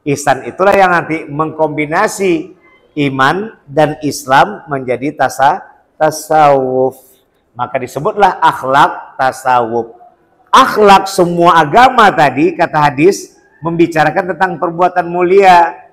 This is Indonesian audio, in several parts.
Ihsan itulah yang nanti mengkombinasi iman dan Islam menjadi tasawuf. Maka disebutlah akhlak tasawuf. Akhlak semua agama tadi, kata hadis, membicarakan tentang perbuatan mulia.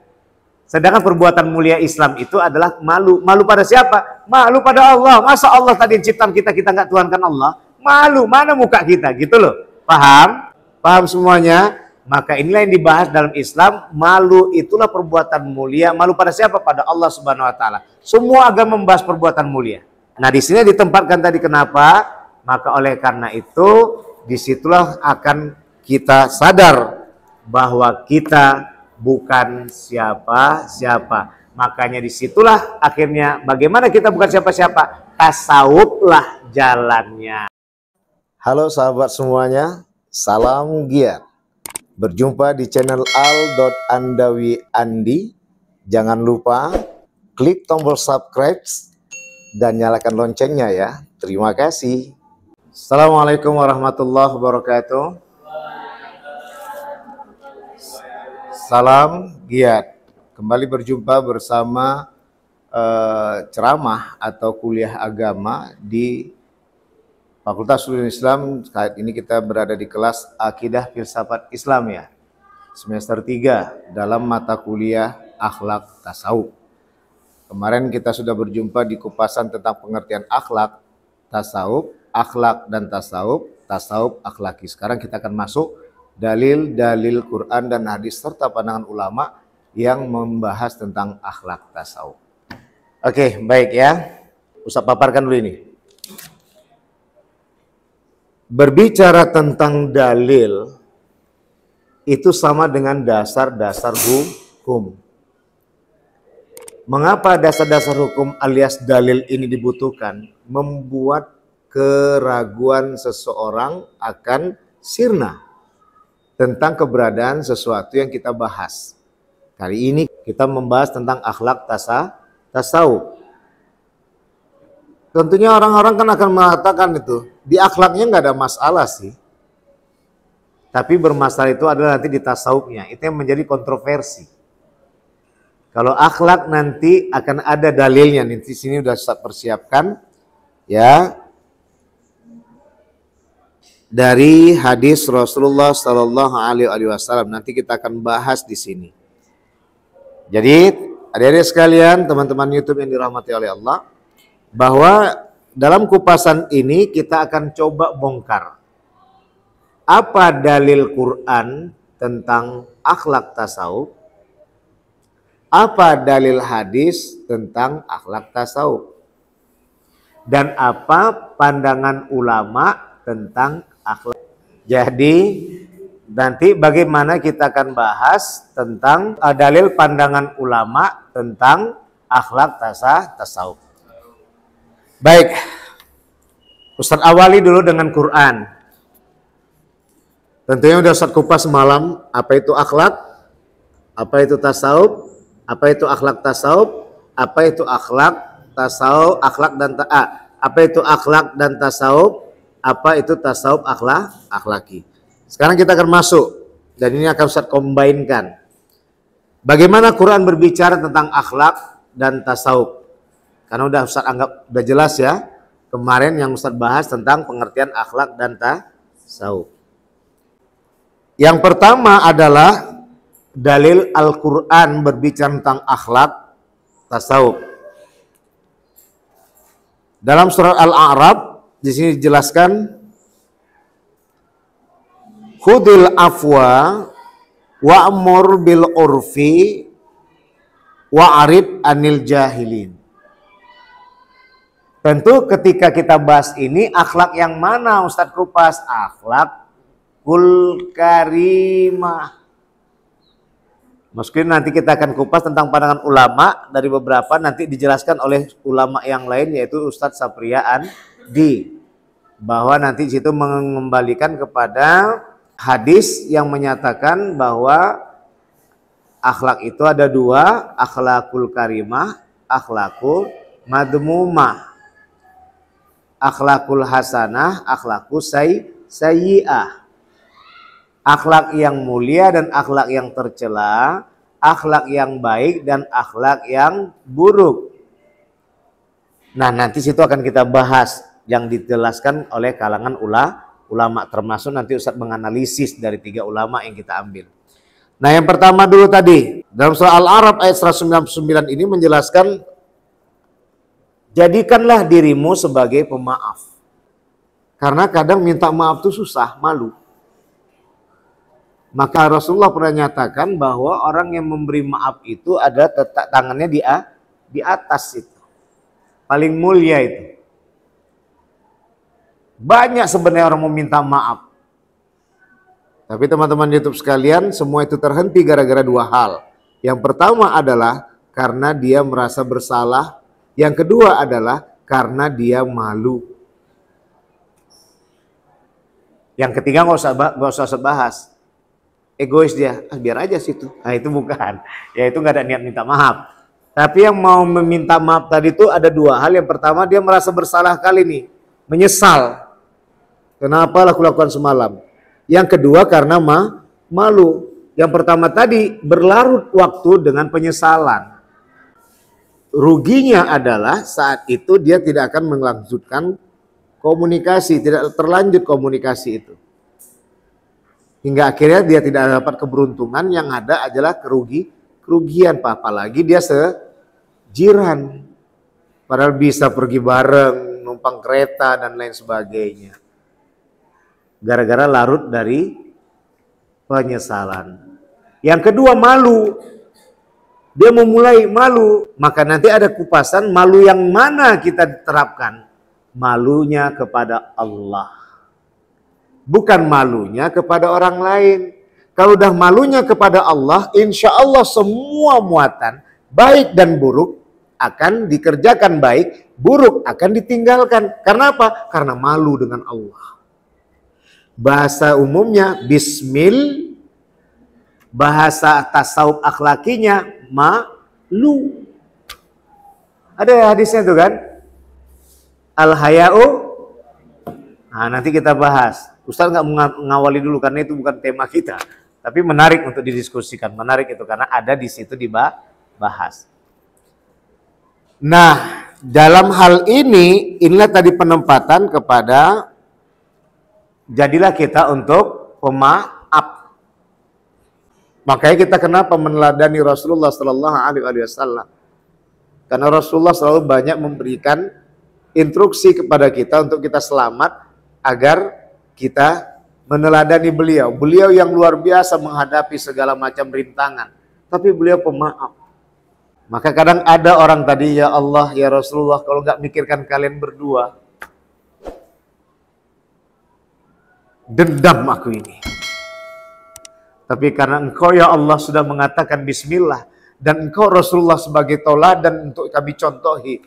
Sedangkan perbuatan mulia Islam itu adalah malu. Malu pada siapa? Malu pada Allah. Masa Allah tadi ciptaan kita nggak tuhankan Allah? Malu, mana muka kita? Gitu loh. Paham? Paham semuanya? Maka inilah yang dibahas dalam Islam. Malu itulah perbuatan mulia. Malu pada siapa? Pada Allah Subhanahu Wa Taala. Semua agama membahas perbuatan mulia. Nah, di sini ditempatkan tadi kenapa? Maka oleh karena itu, disitulah akan kita sadar bahwa kita bukan siapa-siapa. Makanya disitulah akhirnya bagaimana kita bukan siapa-siapa. Tasawuflah jalannya. Halo sahabat semuanya, salam giat. Berjumpa di channel al.andawi.andi. Jangan lupa klik tombol subscribe dan nyalakan loncengnya ya. Terima kasih. Assalamualaikum warahmatullahi wabarakatuh. Salam giat. Kembali berjumpa bersama ceramah atau kuliah agama di Fakultas Ulumul Islam. Saat ini kita berada di kelas Akidah Filsafat Islam ya. Semester 3 dalam mata kuliah Akhlak Tasawuf. Kemarin kita sudah berjumpa di kupasan tentang pengertian akhlak, tasawuf, akhlak dan tasawuf, tasawuf akhlaki. Sekarang kita akan masuk dalil-dalil Quran dan hadis serta pandangan ulama yang membahas tentang akhlak tasawuf. Oke, baik ya. Ustaz paparkan dulu ini. Berbicara tentang dalil itu sama dengan dasar-dasar hukum. Mengapa dasar-dasar hukum alias dalil ini dibutuhkan? Membuat keraguan seseorang akan sirna tentang keberadaan sesuatu yang kita bahas. Kali ini kita membahas tentang akhlak tasawuf. Tentunya orang-orang kan akan mengatakan itu, di akhlaknya nggak ada masalah sih. Tapi bermasalah itu adalah nanti di tasawufnya, itu yang menjadi kontroversi. Kalau akhlak nanti akan ada dalilnya, nanti sini udah saya persiapkan ya. Dari hadis Rasulullah Sallallahu Alaihi Wasallam nanti kita akan bahas di sini. Jadi adik-adik sekalian, teman-teman YouTube yang dirahmati oleh Allah, bahwa dalam kupasan ini kita akan coba bongkar apa dalil Quran tentang akhlak tasawuf, apa dalil hadis tentang akhlak tasawuf, dan apa pandangan ulama tentang akhlak. Jadi nanti bagaimana kita akan bahas tentang dalil pandangan ulama tentang akhlak tasawuf. Baik, Ustaz awali dulu dengan Quran. Tentunya udah Ustaz kupas semalam apa itu akhlak, apa itu tasawuf, apa itu akhlak tasawuf, apa itu akhlak tasawuf, apa itu akhlak dan tasawuf, apa itu tasawuf akhlaki. Sekarang kita akan masuk dan ini akan Ustaz combine-kan. Bagaimana Quran berbicara tentang akhlak dan tasawuf? Karena udah Ustaz anggap udah jelas ya. Kemarin yang Ustaz bahas tentang pengertian akhlak dan tasawuf. Yang pertama adalah dalil Al-Quran berbicara tentang akhlak tasawuf. Dalam surat Al-A'raf di sini dijelaskan, khudil afwa wa'mur bil urfi wa'arid anil jahilin. Tentu ketika kita bahas ini akhlak yang mana Ustadz kupas? Akhlakul karimah. Meskipun nanti kita akan kupas tentang pandangan ulama dari beberapa, nanti dijelaskan oleh ulama yang lain yaitu Ustadz Sapria Andi, bahwa nanti di situ mengembalikan kepada hadis yang menyatakan bahwa akhlak itu ada dua, akhlakul karimah, akhlakul madmumah, akhlakul hasanah, akhlakul sayyi'ah. Akhlak yang mulia dan akhlak yang tercela akhlak yang baik dan akhlak yang buruk. Nah, nanti situ akan kita bahas yang dijelaskan oleh kalangan ulama, termasuk nanti Ustadz menganalisis dari 3 ulama yang kita ambil. Nah, yang pertama dulu tadi, dalam surah Al-A'raf ayat 199 ini menjelaskan, jadikanlah dirimu sebagai pemaaf. Karena kadang minta maaf itu susah, malu. Maka Rasulullah pernah nyatakan bahwa orang yang memberi maaf itu ada tangannya di atas itu. Paling mulia itu. Banyak sebenarnya orang meminta maaf. Tapi teman-teman YouTube sekalian, semua itu terhenti gara-gara 2 hal. Yang pertama adalah karena dia merasa bersalah. Yang kedua adalah karena dia malu. Yang ketiga nggak usah bahas. Egois dia, biar aja situ. Nah itu bukan. Ya itu nggak ada niat minta maaf. Tapi yang mau meminta maaf tadi itu ada 2 hal. Yang pertama dia merasa bersalah kali nih. Menyesal. Kenapa aku lakukan semalam? Yang kedua karena malu. Yang pertama tadi berlarut waktu dengan penyesalan. Ruginya adalah saat itu dia tidak akan melanjutkan komunikasi, tidak terlanjut komunikasi itu. Hingga akhirnya dia tidak dapat keberuntungan, yang ada adalah kerugian. Apalagi dia sejiran. Padahal bisa pergi bareng, numpang kereta dan lain sebagainya. Gara-gara larut dari penyesalan. Yang kedua malu. Dia memulai malu. Maka nanti ada kupasan malu yang mana kita terapkan. Malunya kepada Allah. Bukan malunya kepada orang lain. Kalau udah malunya kepada Allah, insya Allah semua muatan, baik dan buruk, akan dikerjakan baik, buruk akan ditinggalkan. Karena apa? Karena malu dengan Allah. Bahasa umumnya bismil, bahasa tasawuf akhlakinya malu. Ada hadisnya tuh kan? Al-haya'u. Nah, nanti kita bahas. Ustaz nggak mengawali dulu karena itu bukan tema kita. Tapi menarik untuk didiskusikan. Menarik itu karena ada di situ dibahas. Nah, dalam hal ini, inilah tadi penempatan kepada jadilah kita untuk pemaaf. Makanya kita kenapa meneladani Rasulullah Sallallahu Alaihi Wasallam? Karena Rasulullah selalu banyak memberikan instruksi kepada kita untuk kita selamat agar kita meneladani beliau. Beliau yang luar biasa menghadapi segala macam rintangan. Tapi beliau pemaaf. Maka kadang ada orang tadi, ya Allah, ya Rasulullah, kalau nggak mikirkan kalian berdua, dendam aku ini. Tapi karena engkau ya Allah sudah mengatakan bismillah, dan engkau Rasulullah sebagai toladan untuk kami contohi,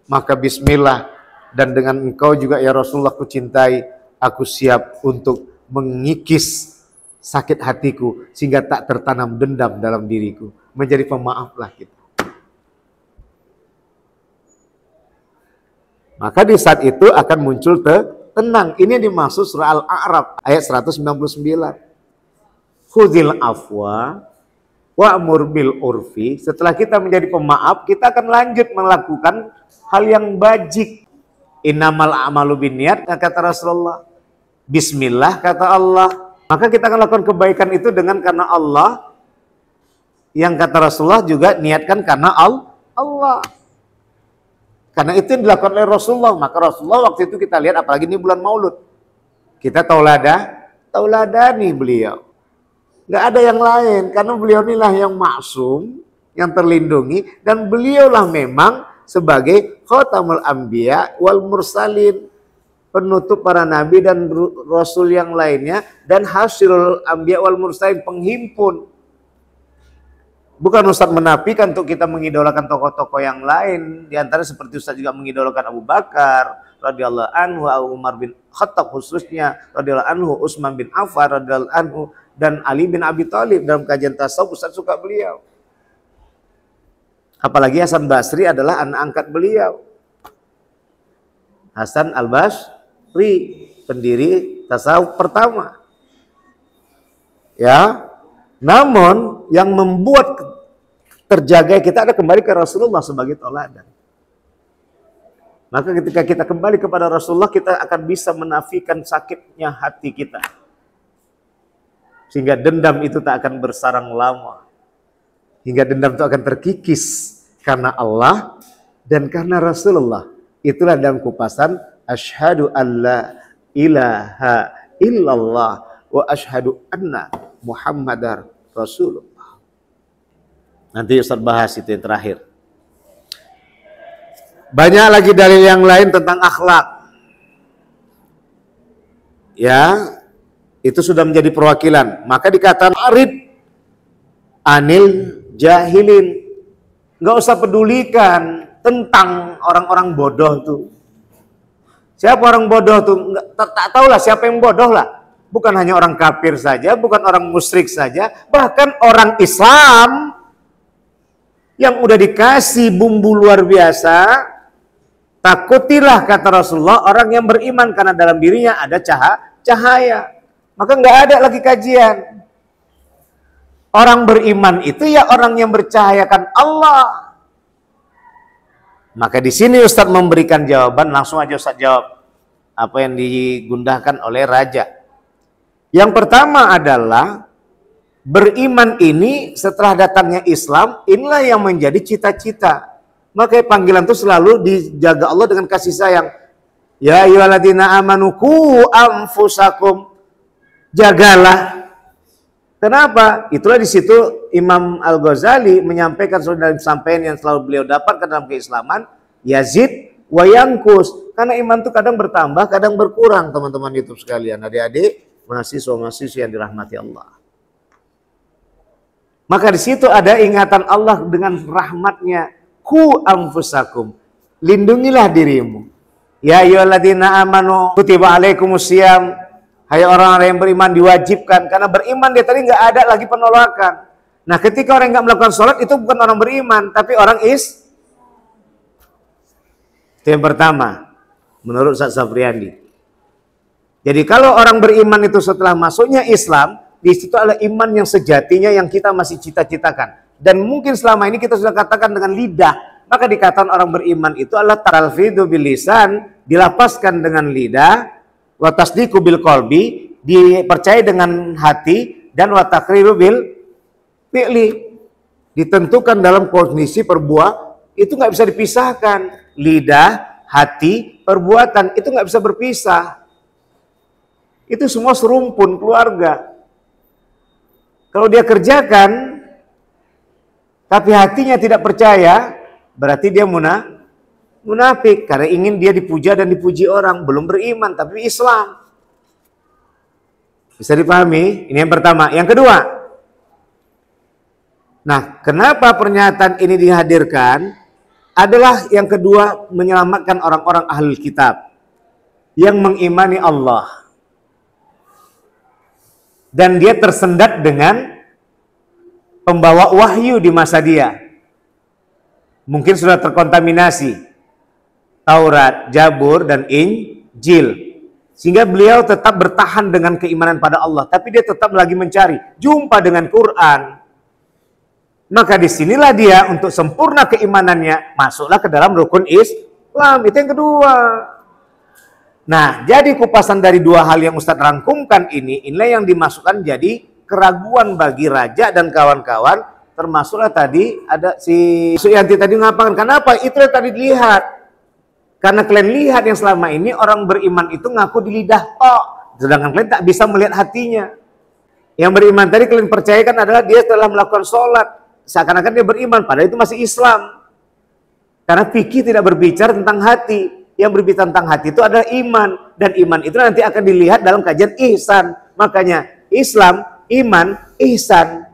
maka bismillah. Dan dengan engkau juga ya Rasulullah ku cintai, aku siap untuk mengikis sakit hatiku sehingga tak tertanam dendam dalam diriku. Menjadi pemaaflah kita. Maka di saat itu akan muncul tenang. Ini dimaksud surah Al-A'raf ayat 199. Khudhil afwa wa'mur bil urfi. Setelah kita menjadi pemaaf, kita akan lanjut melakukan hal yang bajik. Innamal a'malu binniyat, kata Rasulullah. Bismillah, kata Allah. Maka kita akan lakukan kebaikan itu dengan karena Allah. Yang kata Rasulullah juga niatkan karena Allah. Karena itu yang dilakukan oleh Rasulullah. Maka Rasulullah waktu itu kita lihat, apalagi ini bulan Maulud, kita tauladani beliau. Nggak ada yang lain, karena beliau inilah yang maksum, yang terlindungi, dan beliaulah memang sebagai khatamul anbiya wal mursalin, penutup para nabi dan rasul yang lainnya, dan hasyirul anbiya wal mursalin, penghimpun. Bukan Ustaz menafikan untuk kita mengidolakan tokoh-tokoh yang lain, di antara seperti Ustaz juga mengidolakan Abu Bakar radhiyallahu anhu, Umar bin Khattab khususnya radhiyallahu anhu, Utsman bin Affan radhiyallahu anhu, dan Ali bin Abi Thalib. Dalam kajian tasawuf Ustaz suka beliau. Apalagi Hasan Basri adalah anak angkat beliau. Hasan Al-Basri, pendiri tasawuf pertama. Ya. Namun yang membuat terjaga, kita ada kembali ke Rasulullah sebagai teladan. Maka ketika kita kembali kepada Rasulullah, kita akan bisa menafikan sakitnya hati kita. Sehingga dendam itu tak akan bersarang lama. Hingga dendam itu akan terkikis karena Allah dan karena Rasulullah. Itulah dalam kupasan asyhadu alla ilaha illallah wa asyhadu anna Muhammadar Rasulullah. Nanti Ustaz bahas itu yang terakhir. Banyak lagi dalil yang lain tentang akhlak. Ya, itu sudah menjadi perwakilan. Maka dikatakan arid anil jahilin. Nggak usah pedulikan tentang orang-orang bodoh tuh. Siapa orang bodoh tuh? Tak tahulah siapa yang bodoh lah. Bukan hanya orang kafir saja, bukan orang musyrik saja, bahkan orang Islam yang udah dikasih bumbu luar biasa. Takutilah, kata Rasulullah, orang yang beriman karena dalam dirinya ada cahaya. Maka nggak ada lagi kajian. Orang beriman itu ya orang yang bercahayakan Allah. Maka di sini Ustadz memberikan jawaban, langsung aja Ustadz jawab apa yang digundahkan oleh raja. Yang pertama adalah beriman ini setelah datangnya Islam, inilah yang menjadi cita-cita. Maka panggilan itu selalu dijaga Allah dengan kasih sayang. Ya ayyuhalladzina amanu qu anfusakum. Jagalah. Kenapa? Itulah di situ Imam Al-Ghazali menyampaikan dalam sampaian yang selalu beliau dapatkan dalam keislaman, yazid wa yanqus. Karena iman itu kadang bertambah, kadang berkurang, teman-teman YouTube sekalian, adik-adik, mahasiswa-mahasiswa yang dirahmati Allah. Maka di situ ada ingatan Allah dengan rahmatnya. Ku anfusakum, lindungilah dirimu. Ya ayyuhalladzina amanu kutiba alaikumusiyam. Hai orang-orang yang beriman, diwajibkan. Karena beriman dia tadi nggak ada lagi penolakan. Nah, ketika orang nggak melakukan sholat itu bukan orang beriman, tapi orang Itu yang pertama, menurut Ustaz Safriandi. Jadi kalau orang beriman itu setelah masuknya Islam, di situ adalah iman yang sejatinya yang kita masih cita-citakan. Dan mungkin selama ini kita sudah katakan dengan lidah. Maka dikatakan orang beriman itu adalah talfidu bil lisan, dilapaskan dengan lidah, wa tasdiqu bil qalbi, dipercaya dengan hati, dan wa taqriru bil fi'li, ditentukan dalam kondisi perbuatan. Itu nggak bisa dipisahkan. Lidah, hati, perbuatan itu nggak bisa berpisah. Itu semua serumpun keluarga. Kalau dia kerjakan tapi hatinya tidak percaya, berarti dia munafik karena ingin dia dipuja dan dipuji orang, belum beriman tapi Islam. Bisa dipahami? Ini yang pertama. Yang kedua, nah, kenapa pernyataan ini dihadirkan? Adalah yang kedua, menyelamatkan orang-orang ahlul kitab yang mengimani Allah. Dan dia tersendat dengan pembawa wahyu di masa dia. Mungkin sudah terkontaminasi Taurat, Jabur, dan Injil. Sehingga beliau tetap bertahan dengan keimanan pada Allah. Tapi dia tetap lagi mencari, jumpa dengan Quran. Maka disinilah dia untuk sempurna keimanannya, masuklah ke dalam rukun Islam. Itu yang kedua. Nah, jadi kupasan dari dua hal yang Ustadz rangkumkan inilah yang dimasukkan jadi keraguan bagi raja dan kawan-kawan. Termasuklah tadi ada si Suyanti tadi mengatakan, kenapa? Itu yang tadi dilihat. Karena kalian lihat yang selama ini orang beriman itu ngaku di lidah sedangkan kalian tak bisa melihat hatinya. Yang beriman tadi kalian percayakan adalah dia telah melakukan sholat. Seakan-akan dia beriman, padahal itu masih Islam. Karena fikih tidak berbicara tentang hati. Yang berbicara tentang hati itu adalah iman. Dan iman itu nanti akan dilihat dalam kajian ihsan. Makanya Islam, iman, ihsan.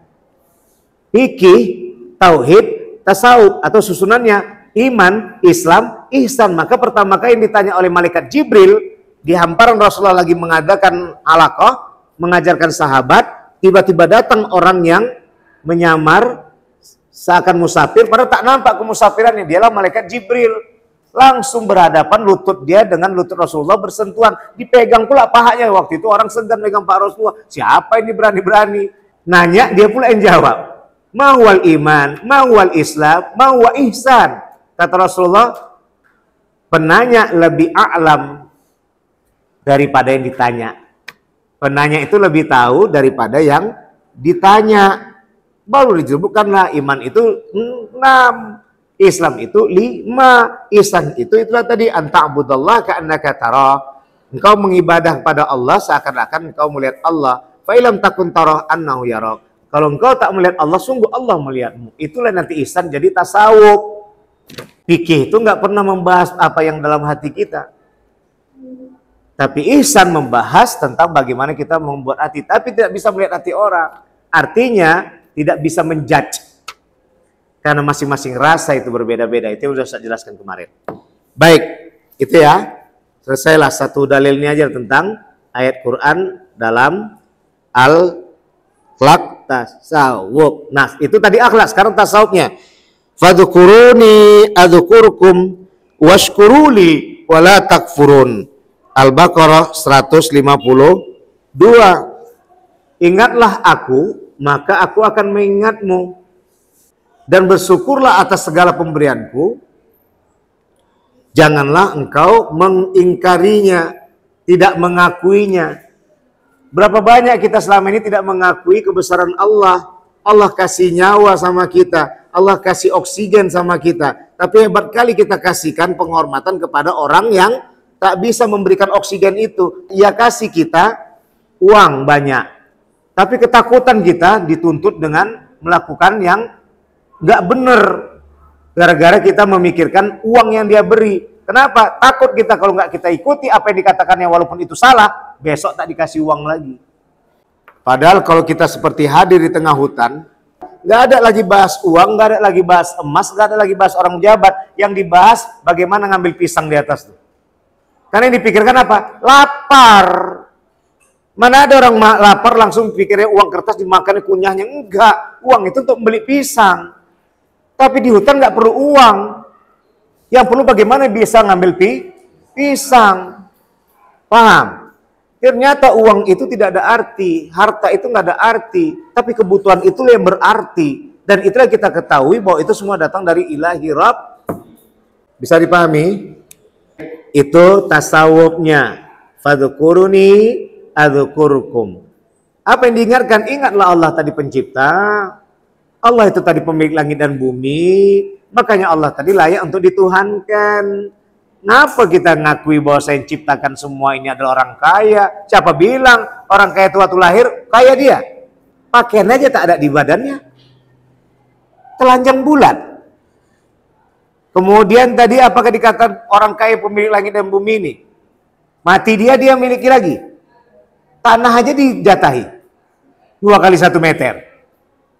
Fikih, tauhid, tasawuf atau susunannya iman, Islam, ihsan. Maka pertama kali yang ditanya oleh malaikat Jibril di hamparan Rasulullah lagi mengadakan alaqah, mengajarkan sahabat, tiba-tiba datang orang yang menyamar seakan musafir, padahal tak nampak kemusafirannya. Dialah malaikat Jibril. Langsung berhadapan, lutut dia dengan lutut Rasulullah bersentuhan. Dipegang pula pahanya. Waktu itu orang segan megang paha Rasulullah. Siapa ini berani-berani? Nanya, dia pula yang jawab. Ma huwal iman, ma huwal Islam, ma huwa ihsan. Kata Rasulullah, penanya lebih a'lam daripada yang ditanya. Penanya itu lebih tahu daripada yang ditanya. Baru disebutkanlah iman itu 6, Islam itu 5, ihsan itu itulah tadi anta'budallah ka'annaka tarah. Engkau mengibadah kepada Allah seakan-akan engkau melihat Allah. Fa ilam takun tarah annahu yarak. Kalau engkau tak melihat Allah, sungguh Allah melihatmu. Itulah nanti ihsan jadi tasawuf. Fikih itu nggak pernah membahas apa yang dalam hati kita. Tapi ihsan membahas tentang bagaimana kita membuat hati. Tapi tidak bisa melihat hati orang. Artinya tidak bisa menjudge. Karena masing-masing rasa itu berbeda-beda. Itu sudah saya jelaskan kemarin. Baik, itu ya. Selesailah satu dalilnya aja tentang ayat Quran dalam al-akhlaq tasawuf. Nah, itu tadi akhlak, sekarang tasawufnya. Fadhkuruni adzkurkum washkuruli wala takfurun. Al-Baqarah 152. Ingatlah aku, maka aku akan mengingatmu. Dan bersyukurlah atas segala pemberianku. Janganlah engkau mengingkarinya, tidak mengakuinya. Berapa banyak kita selama ini tidak mengakui kebesaran Allah. Allah kasih nyawa sama kita. Allah kasih oksigen sama kita. Tapi hebat kali kita kasihkan penghormatan kepada orang yang tak bisa memberikan oksigen itu. Ia kasih kita uang banyak. Tapi ketakutan kita dituntut dengan melakukan yang nggak benar. Gara-gara kita memikirkan uang yang dia beri. Kenapa? Takut kita kalau nggak kita ikuti apa yang dikatakannya walaupun itu salah, besok tak dikasih uang lagi. Padahal kalau kita seperti hadir di tengah hutan, nggak ada lagi bahas uang, nggak ada lagi bahas emas, nggak ada lagi bahas orang jabat. Yang dibahas bagaimana ngambil pisang di atas tuh. Karena yang dipikirkan apa? Lapar. Mana ada orang lapar langsung pikirnya uang kertas dimakan kunyahnya. Enggak, uang itu untuk beli pisang. Tapi di hutan nggak perlu uang. Yang perlu bagaimana bisa ngambil pisang. Paham? Ternyata uang itu tidak ada arti. Harta itu nggak ada arti. Tapi kebutuhan itulah yang berarti. Dan itulah kita ketahui bahwa itu semua datang dari ilahi Rabb. Bisa dipahami? Itu tasawufnya. Fadhkuruni adzkurkum. Apa yang diingatkan? Ingatlah Allah tadi pencipta. Allah itu tadi pemilik langit dan bumi. Makanya Allah tadi layak untuk dituhankan. Kenapa kita ngakui bahwa saya ciptakan semua ini adalah orang kaya? Siapa bilang orang kaya itu waktu lahir kaya dia? Pakaian aja tak ada di badannya. Telanjang bulat. Kemudian tadi apakah dikatakan orang kaya pemilik langit dan bumi ini? Mati dia miliki lagi. Tanah aja dijatahi 2 kali 1 meter.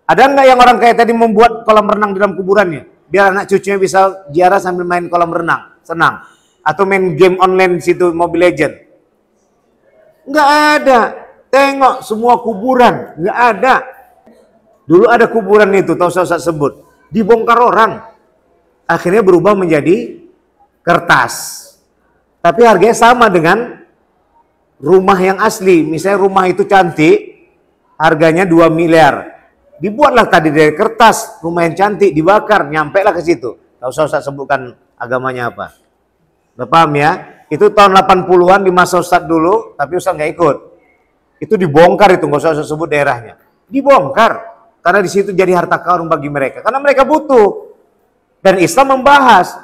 Ada nggak yang orang kaya tadi membuat kolam renang di dalam kuburannya? Biar anak cucunya bisa ziarah sambil main kolam renang. Senang. Atau main game online situ Mobile Legend. Nggak ada. Tengok semua kuburan. Nggak ada. Dulu ada kuburan itu, tahu saya sebut. Dibongkar orang. Akhirnya berubah menjadi kertas. Tapi harganya sama dengan rumah yang asli. Misalnya rumah itu cantik, harganya 2 miliar. Dibuatlah tadi dari kertas, rumah yang cantik, dibakar, nyampe lah ke situ. Tahu saya sebutkan agamanya apa. Udah paham ya? Itu tahun 80-an di masa Ustadz dulu, tapi Ustadz nggak ikut. Itu dibongkar itu, nggak usah sebut daerahnya. Dibongkar. Karena di situ jadi harta karun bagi mereka. Karena mereka butuh. Dan Islam membahas.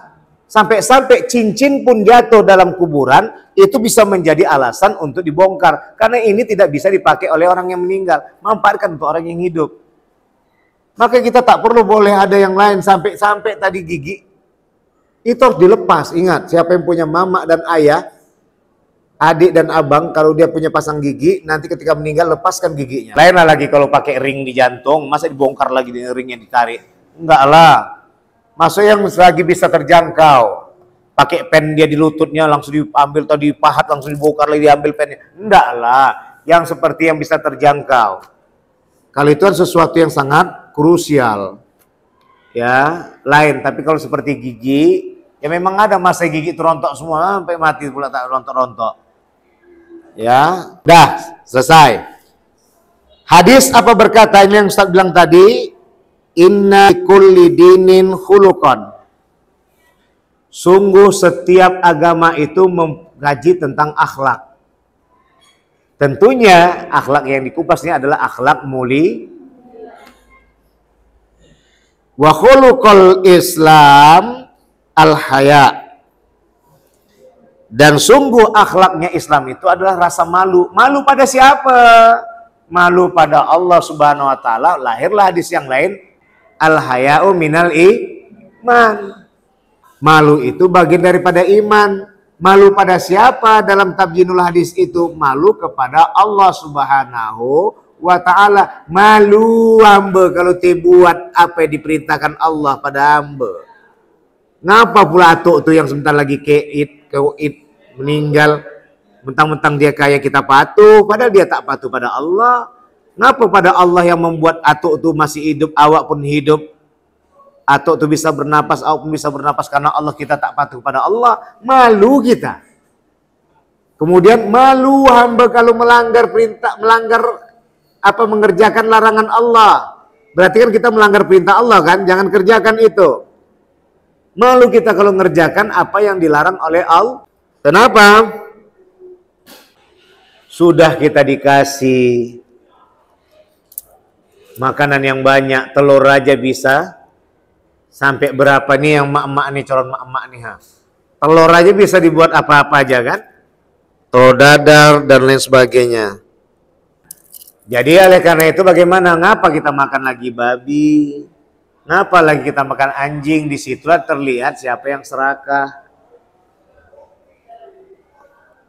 Sampai-sampai cincin pun jatuh dalam kuburan, itu bisa menjadi alasan untuk dibongkar. Karena ini tidak bisa dipakai oleh orang yang meninggal. Manfaatkan untuk orang yang hidup. Maka kita tak perlu boleh ada yang lain. Sampai-sampai tadi gigi. Itu harus dilepas. Ingat, siapa yang punya mama dan ayah, adik dan abang, kalau dia punya pasang gigi, nanti ketika meninggal lepaskan giginya. Lainlah lagi kalau pakai ring di jantung, masa dibongkar lagi ringnya ditarik? Enggak lah. Masuk yang lagi bisa terjangkau. Pakai pen dia di lututnya langsung diambil atau dipahat langsung dibongkar lagi diambil pennya. Enggak lah. Yang seperti yang bisa terjangkau. Kalau itu kan sesuatu yang sangat krusial. Ya, lain. Tapi kalau seperti gigi, ya memang ada masa gigi terontok semua sampai mati pula tak rontok-rontok. Ya, dah selesai. Hadis apa berkata ini yang Ustaz bilang tadi? inna kulli dinin khuluqan. Sungguh setiap agama itu mengkaji tentang akhlak. Tentunya akhlak yang dikupasnya adalah akhlak mulia. Wa khuluqul Islam al-haya. Dan sungguh akhlaknya Islam itu adalah rasa malu. Malu pada siapa? Malu pada Allah Subhanahu wa taala. Lahirlah hadis yang lain, al-haya'u minal iman. Malu itu bagian daripada iman. Malu pada siapa dalam tabyinul hadis itu? Malu kepada Allah Subhanahu wa ta'ala. Malu hamba kalau buat apa yang diperintahkan Allah pada hamba. Ngapa pula atuk tu yang sebentar lagi keit meninggal, mentang-mentang dia kaya kita patuh, padahal dia tak patuh pada Allah. Ngapa pada Allah yang membuat atuk tu masih hidup, awak pun hidup, atuk tu bisa bernapas, awak pun bisa bernapas, karena Allah kita tak patuh pada Allah. Malu kita. Kemudian malu hamba kalau melanggar perintah, mengerjakan larangan Allah. Berarti kan kita melanggar perintah Allah kan, jangan kerjakan itu. Malu kita kalau mengerjakan apa yang dilarang oleh Allah. Kenapa? Sudah kita dikasih makanan yang banyak, telur aja bisa sampai berapa nih yang mak-mak nih, calon mak-mak nih ha. Telur aja bisa dibuat apa-apa aja kan? Telur dadar dan lain sebagainya. Jadi oleh karena itu bagaimana? Ngapa kita makan lagi babi? Ngapa lagi kita makan anjing? Disitulah terlihat siapa yang serakah.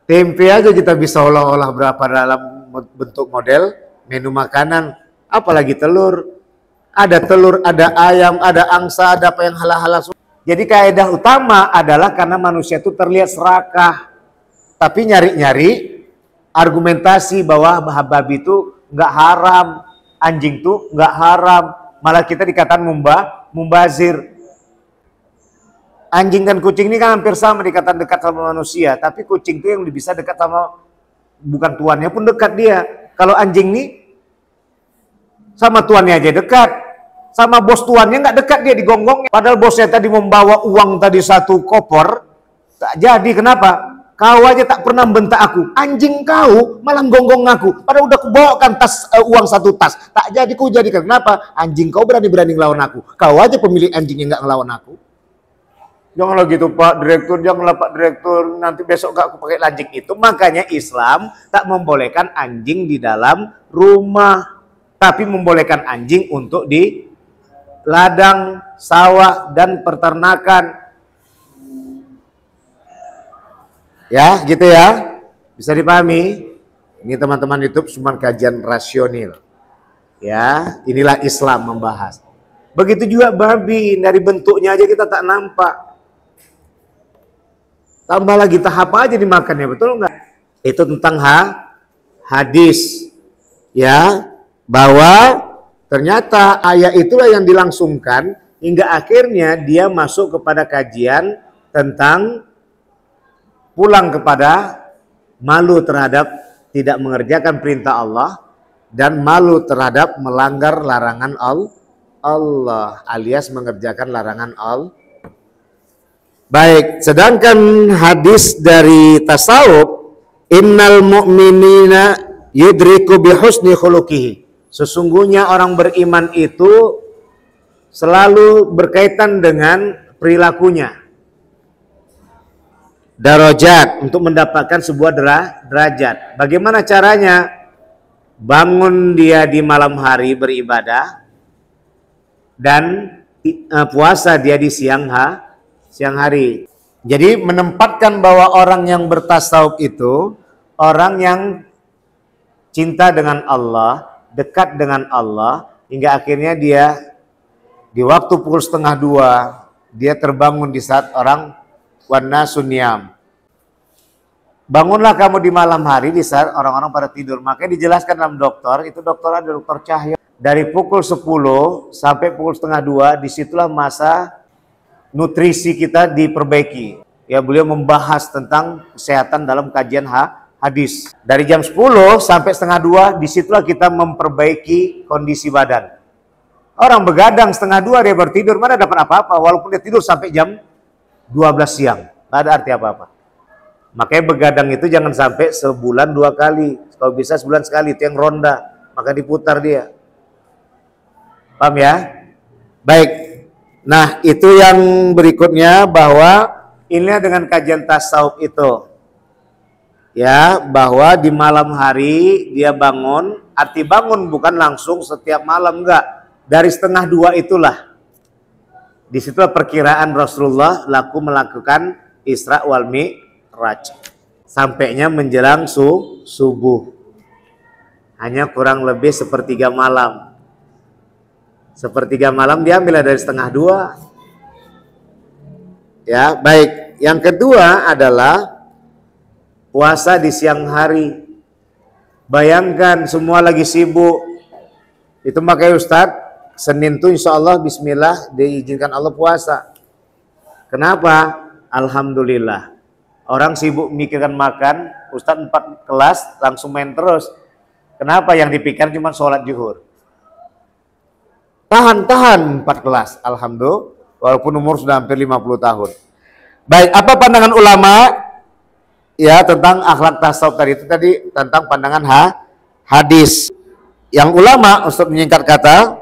Tempe aja kita bisa olah-olah berapa dalam bentuk model menu makanan. Apalagi telur. Ada telur, ada ayam, ada angsa, ada apa yang halal-halal. Jadi kaidah utama adalah karena manusia itu terlihat serakah. Tapi nyari-nyari argumentasi bahwa babi itu nggak haram, anjing itu nggak haram. Malah kita dikatakan mumbazir. Anjing dan kucing ini kan hampir sama, dikatakan dekat sama manusia. Tapi kucing itu yang bisa dekat sama, bukan tuannya pun dekat dia. Kalau anjing ini sama tuannya aja dekat. Sama bos tuannya nggak dekat, dia digonggongnya. Padahal bosnya tadi membawa uang tadi 1 koper. Tak jadi, kenapa? Kau aja tak pernah bentak aku. Anjing kau malah gonggong aku. Padahal udah kubawakan tas uang 1 tas. Tak jadi ku jadikan. Kenapa? Anjing kau berani-berani ngelawan aku. Kau aja pemilik anjing yang nggak ngelawan aku. Janganlah gitu Pak Direktur. Janganlah Pak Direktur. Nanti besok gak aku pakai anjing itu. Makanya Islam tak membolehkan anjing di dalam rumah. Tapi membolehkan anjing untuk di ladang, sawah, dan peternakan. Ya, gitu ya. Bisa dipahami? Ini teman-teman YouTube cuma kajian rasional. Ya, inilah Islam membahas. Begitu juga babi, dari bentuknya aja kita tak nampak. Tambah lagi tahap aja dimakannya, betul nggak? Itu tentang hadis. Ya, bahwa ternyata ayat itulah yang dilangsungkan hingga akhirnya dia masuk kepada kajian tentang pulang kepada malu terhadap tidak mengerjakan perintah Allah dan malu terhadap melanggar larangan Allah alias mengerjakan larangan Allah. Baik, sedangkan hadis dari tasawuf, innal mu'minina yudriku bihusni khuluqihi. Sesungguhnya orang beriman itu selalu berkaitan dengan perilakunya. Darajat, untuk mendapatkan sebuah derajat. Bagaimana caranya? Bangun dia di malam hari beribadah dan puasa dia di siang hari. Jadi menempatkan bahwa orang yang bertasawuf itu orang yang cinta dengan Allah, dekat dengan Allah, hingga akhirnya dia di waktu pukul 1:30 dia terbangun di saat orang wana sunyam. Bangunlah kamu di malam hari di saat orang-orang pada tidur. Makanya dijelaskan dalam dokter, itu dokter ada dokter cahaya. Dari pukul 10 sampai pukul 1:30, disitulah masa nutrisi kita diperbaiki. Ya, beliau membahas tentang kesehatan dalam kajian hadis. Dari jam 10 sampai 1:30, disitulah kita memperbaiki kondisi badan. Orang begadang setengah 2 dia baru tidur, mana dapat apa-apa, walaupun dia tidur sampai jam 12 siang, nggak ada arti apa-apa. Makanya begadang itu jangan sampai sebulan 2 kali, kalau bisa sebulan sekali, itu yang ronda, maka diputar dia. Paham ya? Baik. Nah, itu yang berikutnya, bahwa inilah dengan kajian tasawuf itu. Ya, bahwa di malam hari dia bangun, arti bangun bukan langsung setiap malam, enggak. Dari setengah 2 itulah. Disitulah perkiraan Rasulullah laku melakukan Isra wal Mi'raj. Sampainya menjelang subuh. Hanya kurang lebih sepertiga malam. Sepertiga malam diambil dari setengah 2. Ya, baik. Yang kedua adalah puasa di siang hari. Bayangkan semua lagi sibuk. Itu makanya Ustadz, Senin tuh insya Allah bismillah diizinkan Allah puasa. Kenapa? Alhamdulillah. Orang sibuk mikirkan makan, Ustadz 4 kelas langsung main terus. Kenapa? Yang dipikir cuma sholat zuhur. Tahan 4 kelas. Alhamdulillah. Walaupun umur sudah hampir 50 tahun. Baik, apa pandangan ulama ya tentang akhlak tasawuf tadi? Itu tadi tentang pandangan hadis. Yang ulama, untuk menyingkat kata,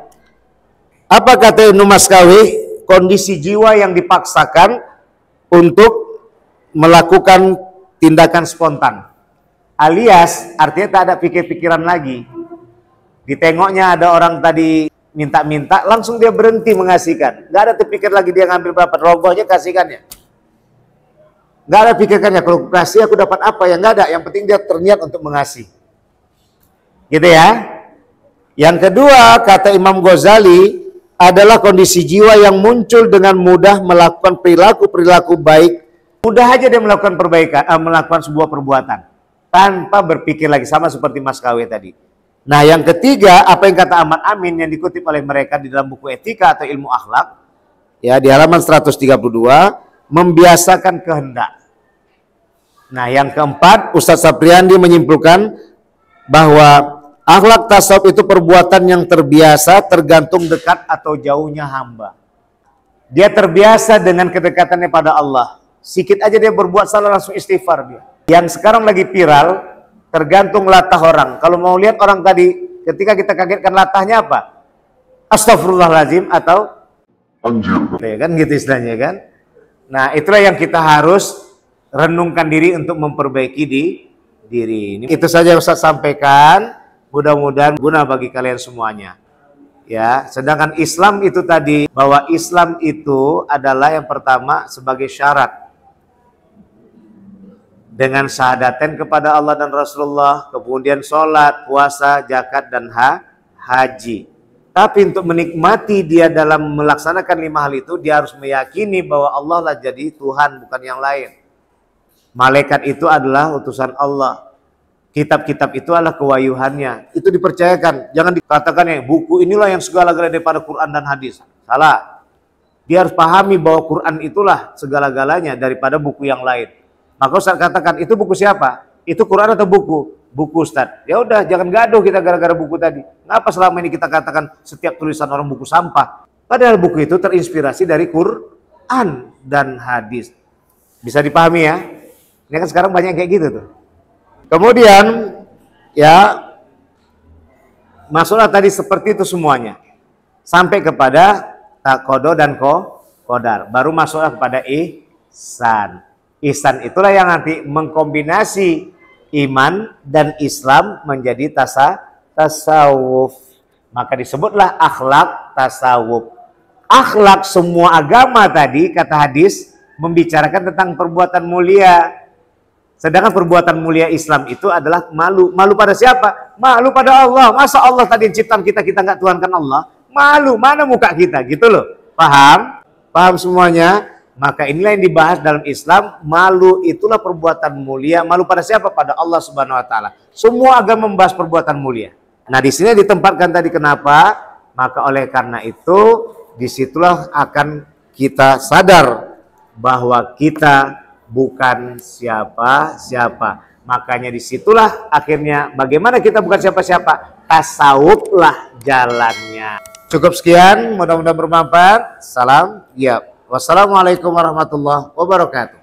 apa kata Ibnu Maskawi? Kondisi jiwa yang dipaksakan untuk melakukan tindakan spontan. Alias artinya tak ada pikir-pikiran lagi. Ditengoknya ada orang tadi minta-minta, langsung dia berhenti mengasihkan. Gak ada terpikir lagi dia ngambil berapa rogohnya, kasihkannya. Gak ada pikirkannya, kalau kasih aku dapat apa, yang gak ada. Yang penting dia terniat untuk mengasih. Gitu ya. Yang kedua, kata Imam Ghazali, adalah kondisi jiwa yang muncul dengan mudah melakukan perilaku-perilaku baik. Mudah aja dia melakukan perbaikan, melakukan sebuah perbuatan tanpa berpikir lagi, sama seperti Mas KW tadi. Nah, yang ketiga, apa yang kata Ahmad Amin yang dikutip oleh mereka di dalam buku Etika atau Ilmu Akhlak, ya di halaman 132, membiasakan kehendak. Nah, yang keempat, Ustadz Sapriandi menyimpulkan bahwa akhlak tasawuf itu perbuatan yang terbiasa tergantung dekat atau jauhnya hamba. Dia terbiasa dengan kedekatannya pada Allah. Sikit aja dia berbuat salah langsung istighfar dia. Yang sekarang lagi viral, tergantung latah orang. Kalau mau lihat orang tadi, ketika kita kagetkan latahnya apa? Astagfirullahaladzim atau anjir. Ya kan gitu istilahnya kan. Nah, itulah yang kita harus renungkan diri untuk memperbaiki diri. Itu saja yang saya sampaikan. Mudah-mudahan guna bagi kalian semuanya. Ya, sedangkan Islam itu tadi, bahwa Islam itu adalah yang pertama sebagai syarat. Dengan syahadaten kepada Allah dan Rasulullah, kemudian sholat, puasa, zakat, dan haji. Tapi untuk menikmati dia dalam melaksanakan 5 hal itu, dia harus meyakini bahwa Allah lah jadi Tuhan, bukan yang lain. Malaikat itu adalah utusan Allah. Kitab-kitab itu adalah kewahyuannya. Itu dipercayakan. Jangan dikatakan ya, buku inilah yang segala-galanya daripada Quran dan hadis. Salah. Dia harus pahami bahwa Quran itulah segala-galanya daripada buku yang lain. Maka Ustaz katakan, itu buku siapa? Itu Quran atau buku? Buku Ustaz. Ya udah, jangan gaduh kita gara-gara buku tadi. Kenapa selama ini kita katakan setiap tulisan orang buku sampah? Padahal buku itu terinspirasi dari Quran dan hadis. Bisa dipahami ya? Ini kan sekarang banyak kayak gitu tuh. Kemudian ya masalah tadi seperti itu semuanya sampai kepada takodo dan kodar, baru masuklah kepada ihsan. Ihsan itulah yang nanti mengkombinasi iman dan Islam menjadi tasawuf. Maka disebutlah akhlak tasawuf. Akhlak semua agama tadi kata hadis membicarakan tentang perbuatan mulia. Sedangkan perbuatan mulia Islam itu adalah malu. Malu pada siapa? Malu pada Allah. Masa Allah tadi ciptaan kita nggak tuhankan Allah? Malu, mana muka kita? Gitu loh. Paham? Paham semuanya? Maka inilah yang dibahas dalam Islam. Malu itulah perbuatan mulia. Malu pada siapa? Pada Allah Subhanahu Wa Taala. Semua agama membahas perbuatan mulia. Nah, di sini ditempatkan tadi kenapa? Maka oleh karena itu, disitulah akan kita sadar bahwa kita bukan siapa-siapa. Makanya disitulah akhirnya bagaimana kita bukan siapa-siapa. Tasawuflah jalannya. Cukup sekian, mudah-mudahan bermanfaat. Salam, ya. Wassalamualaikum warahmatullahi wabarakatuh.